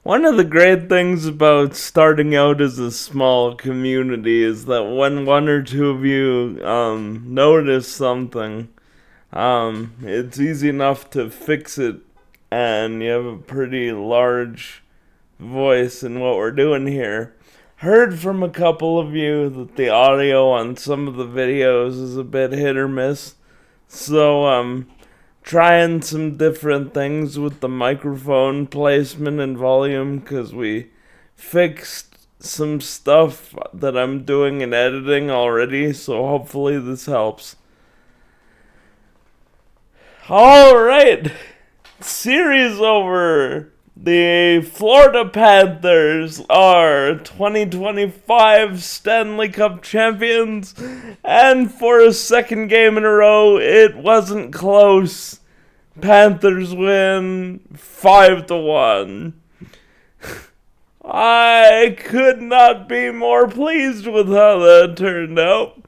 One of the great things about starting out as a small community is that when one or two of you notice something, it's easy enough to fix it, and you have a pretty large voice in what we're doing here. Heard from a couple of you that the audio on some of the videos is a bit hit or miss, so trying some different things with the microphone placement and volume, because we fixed some stuff that I'm doing in editing already, so hopefully this helps. Alright, series over. The Florida Panthers are 2025 Stanley Cup champions, and for a second game in a row, it wasn't close. Panthers win 5-1. I could not be more pleased with how that turned out.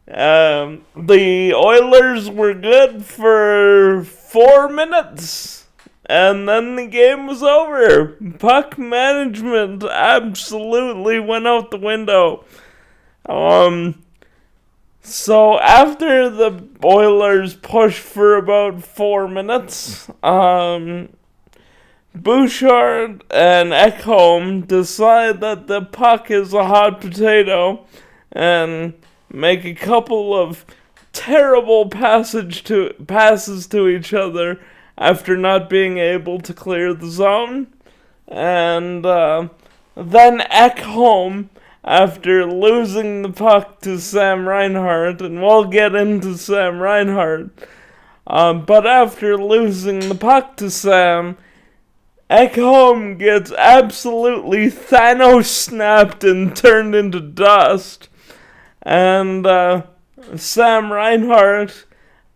The Oilers were good for 4 minutes. And then the game was over. Puck management absolutely went out the window. So after the Oilers pushed for about 4 minutes, Bouchard and Ekholm decide that the puck is a hot potato and make a couple of terrible passes to each other after not being able to clear the zone. And then Ekholm, after losing the puck to Sam Reinhart, and we'll get into Sam Reinhart, but after losing the puck to Sam, Ekholm gets absolutely Thanos snapped and turned into dust. And Sam Reinhart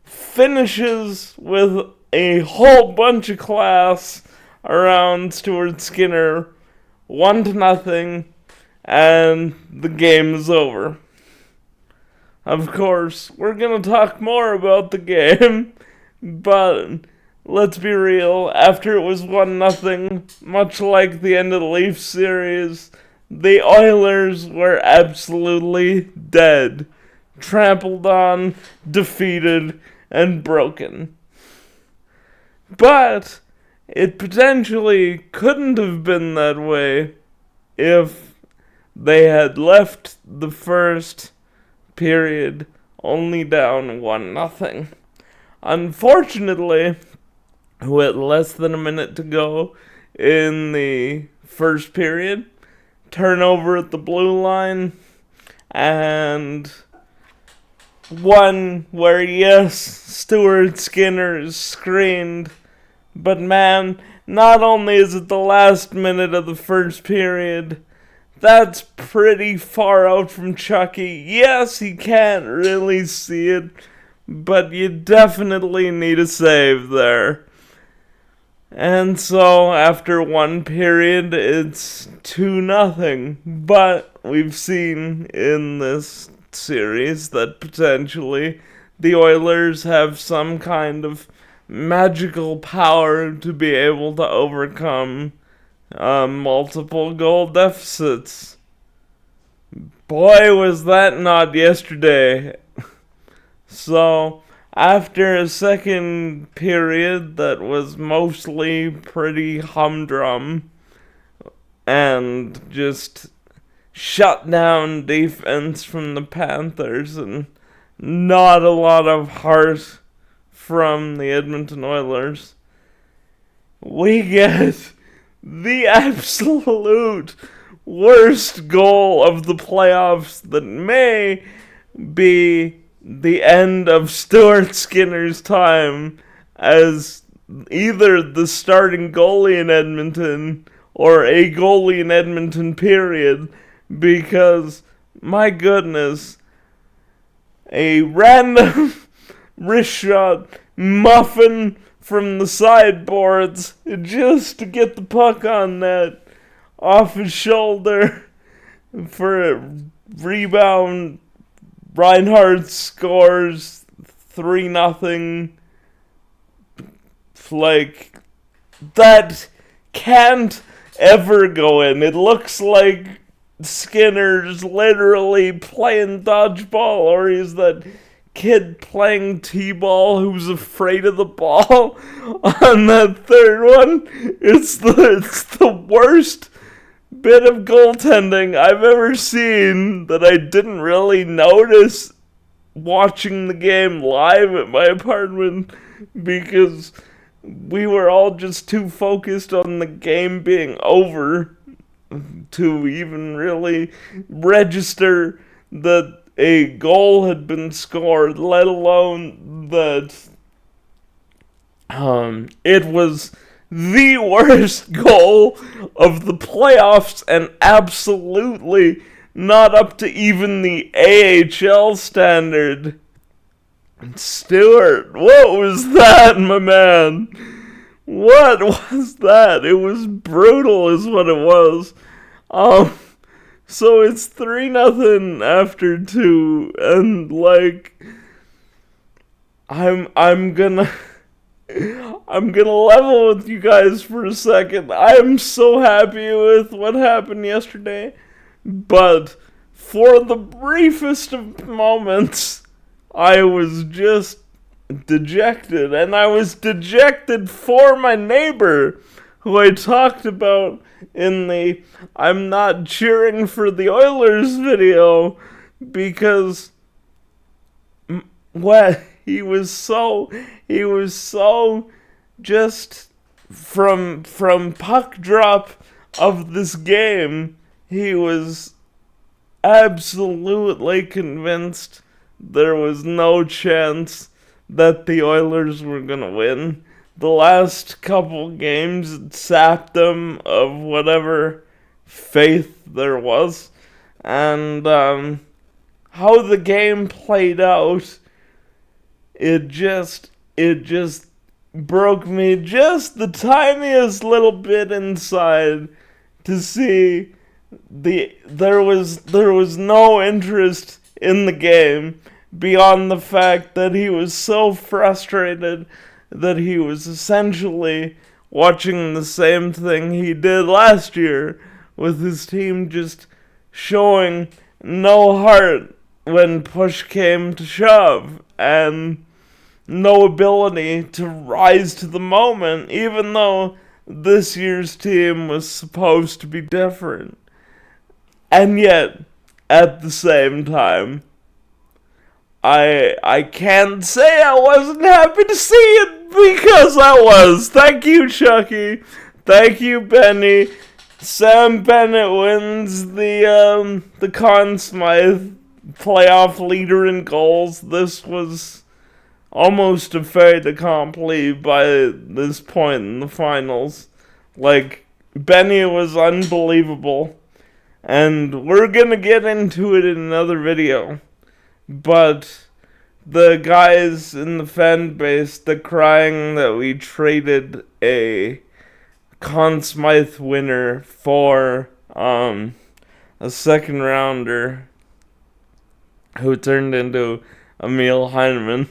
finishes with a whole bunch of class around Stuart Skinner, 1-0, and the game is over. Of course, we're gonna talk more about the game, but let's be real, after it was 1-0, much like the end of the Leafs series, the Oilers were absolutely dead, trampled on, defeated, and broken. But it potentially couldn't have been that way if they had left the first period only down 1-0. Unfortunately, with less than a minute to go in the first period, turnover at the blue line, and one where, yes, Stuart Skinner is screened, but man, not only is it the last minute of the first period, that's pretty far out from Chucky. Yes, he can't really see it, but you definitely need a save there. And so, after one period, it's 2-0. But we've seen in this series that potentially the Oilers have some kind of magical power to be able to overcome multiple goal deficits. Boy, was that not yesterday. So, after a second period that was mostly pretty humdrum and just shut down defense from the Panthers and not a lot of heart from the Edmonton Oilers, we get the absolute worst goal of the playoffs that may be the end of Stuart Skinner's time as either the starting goalie in Edmonton or a goalie in Edmonton, period, because, my goodness, a random wrist shot muffin from the sideboards just to get the puck on net off his shoulder for a rebound. Reinhardt scores 3-0. Like, that can't ever go in. It looks like Skinner's literally playing dodgeball, or he's that kid playing t-ball who's afraid of the ball on that third one. It's the worst bit of goaltending I've ever seen that I didn't really notice watching the game live at my apartment, because we were all just too focused on the game being over to even really register that a goal had been scored, let alone that it was the worst goal of the playoffs and absolutely not up to even the AHL standard. Stuart, what was that, my man? What was that? It was brutal is what it was. So it's 3-0 after 2, and like I'm gonna level with you guys for a second. I am so happy with what happened yesterday, but for the briefest of moments, I was just dejected, and I was dejected for my neighbor, who I talked about in the I'm not cheering for the Oilers video, because he was so just from puck drop of this game, he was absolutely convinced there was no chance that the Oilers were gonna win. The last couple games, it sapped them of whatever faith there was. And how the game played out, it just broke me just the tiniest little bit inside to see there was no interest in the game beyond the fact that he was so frustrated that he was essentially watching the same thing he did last year, with his team just showing no heart when push came to shove, and no ability to rise to the moment, even though this year's team was supposed to be different. And yet, at the same time, I can't say I wasn't happy to see it, because I was. Thank you, Chucky. Thank you, Benny. Sam Bennett wins the Conn Smythe playoff leader in goals. This was almost a fait accompli by this point in the finals. Like, Benny was unbelievable. And we're gonna get into it in another video. But the guys in the fan base, they're crying that we traded a Conn Smythe winner for a second rounder who turned into Emil Heineman.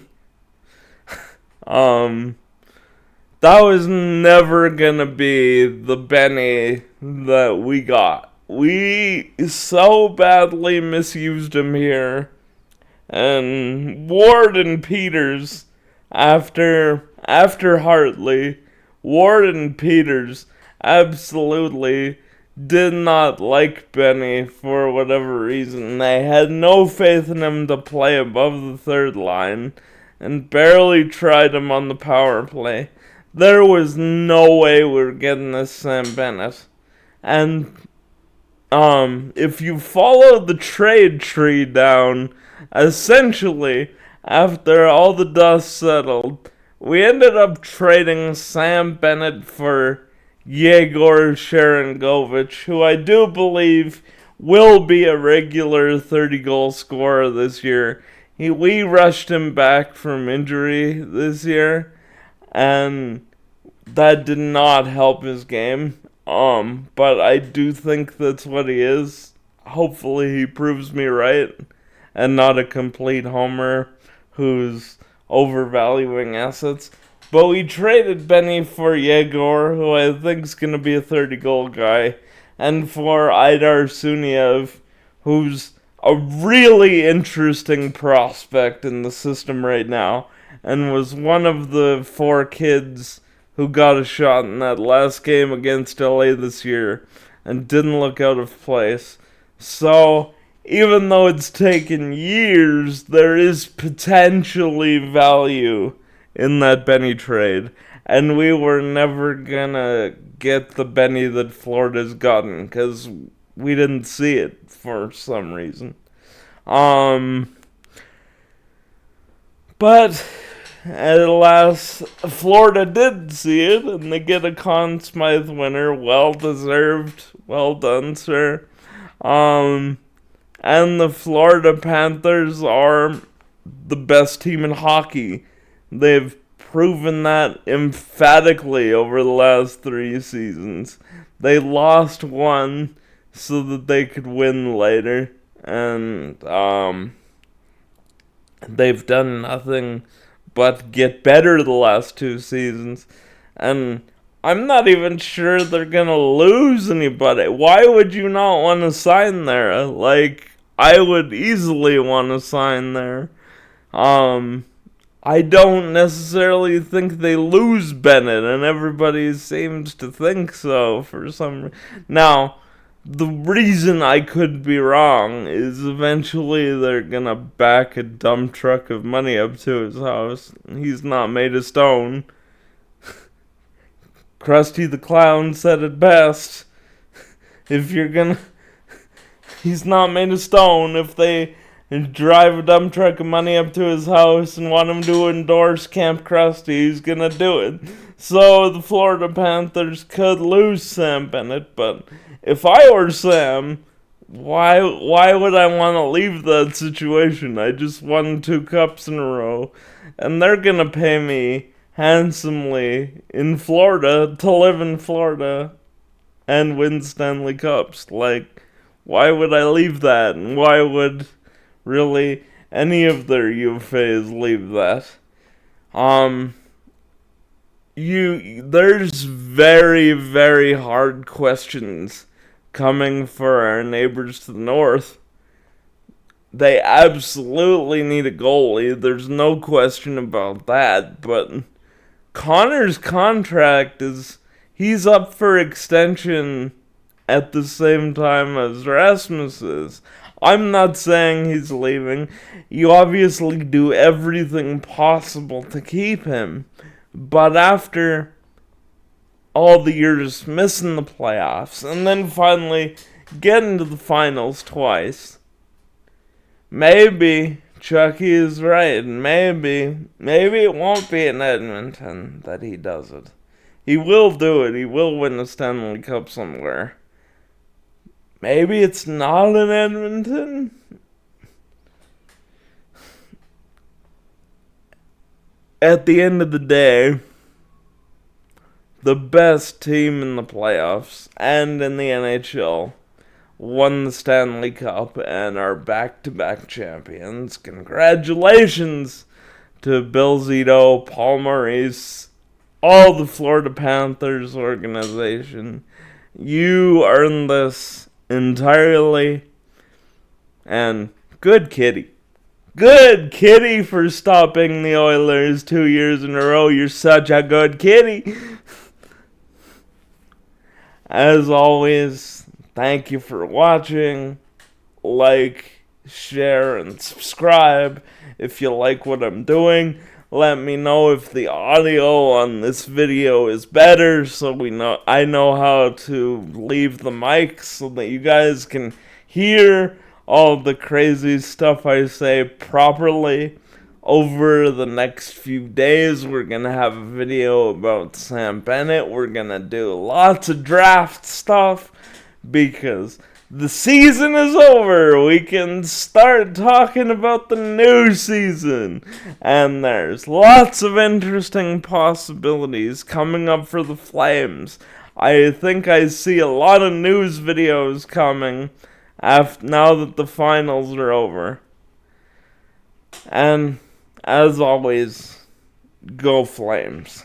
That was never gonna be the Benny that we got. We so badly misused him here. And Ward and Peters, after Hartley, Ward and Peters absolutely did not like Benny for whatever reason. They had no faith in him to play above the third line, and barely tried him on the power play. There was no way we were getting this Sam Bennett. And if you follow the trade tree down, essentially, after all the dust settled, we ended up trading Sam Bennett for Yegor Sharangovich, who I do believe will be a regular 30-goal scorer this year. We rushed him back from injury this year, and that did not help his game. But I do think that's what he is. Hopefully he proves me right, and not a complete homer who's overvaluing assets. But we traded Benny for Yegor, who I think is going to be a 30-goal guy, and for Aidar Suniev, who's a really interesting prospect in the system right now, and was one of the 4 kids who got a shot in that last game against LA this year and didn't look out of place. So, even though it's taken years, there is potentially value in that Benny trade. And we were never gonna get the Benny that Florida's gotten, because we didn't see it for some reason. But at last, Florida did see it, and they get a Conn Smythe winner. Well deserved. Well done, sir. And the Florida Panthers are the best team in hockey. They've proven that emphatically over the last 3 seasons. They lost one so that they could win later, and they've done nothing but get better the last 2 seasons, and I'm not even sure they're gonna lose anybody. Why would you not want to sign there? Like, I would easily want to sign there. I don't necessarily think they lose Bennett, and everybody seems to think so for some reason. Now, the reason I could be wrong is eventually they're gonna back a dump truck of money up to his house. He's not made of stone. Krusty the Clown said it best. If you're gonna... He's not made of stone. If they drive a dump truck of money up to his house and want him to endorse Camp Krusty, he's gonna do it. So the Florida Panthers could lose Sam Bennett, but if I were Sam, why would I want to leave that situation? I just won 2 cups in a row, and they're gonna pay me handsomely in Florida to live in Florida and win Stanley Cups. Like, why would I leave that? And why would really any of their UFAs leave that? There's very, very hard questions coming for our neighbors to the north. They absolutely need a goalie. There's no question about that. But Connor's contract he's up for extension at the same time as Rasmus is. I'm not saying he's leaving. You obviously do everything possible to keep him. But after all the years missing the playoffs, and then finally getting to the finals twice, maybe Chucky is right, and maybe it won't be in Edmonton that he does it. He will do it. He will win the Stanley Cup somewhere. Maybe it's not in Edmonton? At the end of the day, the best team in the playoffs and in the NHL won the Stanley Cup and are back-to-back champions. Congratulations to Bill Zito, Paul Maurice, all the Florida Panthers organization. You earned this entirely, and good kitty. Good kitty for stopping the Oilers 2 years in a row. You're such a good kitty. As always, thank you for watching. Like, share, and subscribe if you like what I'm doing. Let me know if the audio on this video is better, so I know how to leave the mic so that you guys can hear all the crazy stuff I say properly. Over the next few days, we're going to have a video about Sam Bennett. We're going to do lots of draft stuff because the season is over. We can start talking about the new season. And there's lots of interesting possibilities coming up for the Flames. I think I see a lot of news videos coming now that the finals are over. And as always, Go Flames.